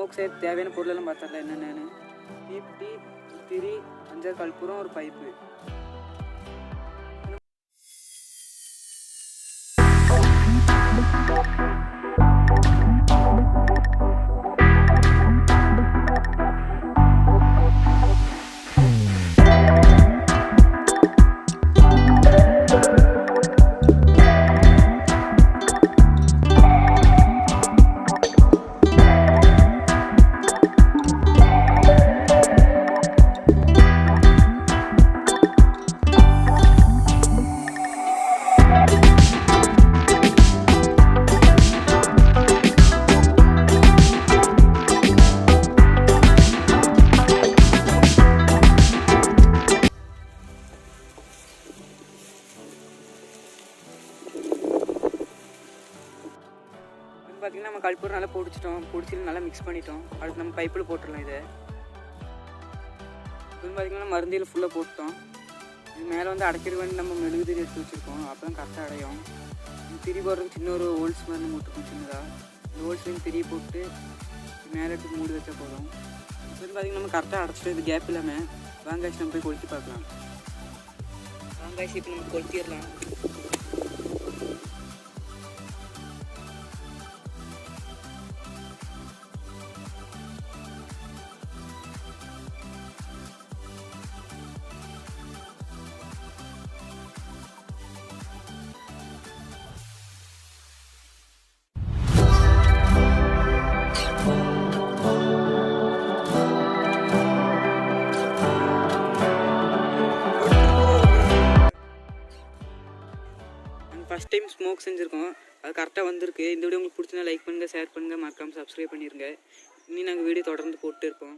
Smoke செய்ய தேவையான பொருளெல்லாம் பார்த்தரலாம் என்னென்னு. தீப்பெட்டி, திரி, மஞ்சள் கற்பூரம், ஒரு பைப்பு. பார்த்திங்கன்னா நம்ம கற்பூரம் நல்லா பிடிச்சிட்டு நல்லா மிக்ஸ் பண்ணிட்டோம். அடுத்து நம்ம பைப்பில் போட்டுடலாம். இது பார்த்திங்கன்னா மருந்தியில் ஃபுல்லாக போட்டோம். இது மேலே வந்து அடைக்கிற வேண்டி நம்ம மெழுகு திரி எடுத்து வச்சுருக்கோம். அப்போ தான் கரெக்டாக அடையும். திரி போடுறதுக்கு சின்ன ஒரு ஹோல்ஸ் மாதிரி நம்ம விட்டுருக்கோம் சின்னதாக. இந்த ஹோல்ஸ்லேயும் திரி போட்டு மேலே எடுத்து மூடி வச்சா போதும். பார்த்திங்கன்னா நம்ம கரெக்டாக அடைச்சிட்டு இது கேப் இல்லாமல் வாங்காய்ச்சி நம்ம போய் கொளுத்தி பார்க்கலாம். வாங்காய்ச்சி இப்போ நம்ம கொளுத்திடலாம். ஃபஸ்ட் டைம் ஸ்மோக் செஞ்சுருக்கோம். அது கரெக்டாக வந்திருக்கு. இந்த வீடியோ உங்களுக்கு பிடிச்சிருந்தா லைக் பண்ணுங்கள், ஷேர் பண்ணுங்கள், மறக்காமல் சப்ஸ்கிரைப் பண்ணிடுங்க. இனி நாங்கள் வீடியோ தொடர்ந்து போட்டு இருப்போம்.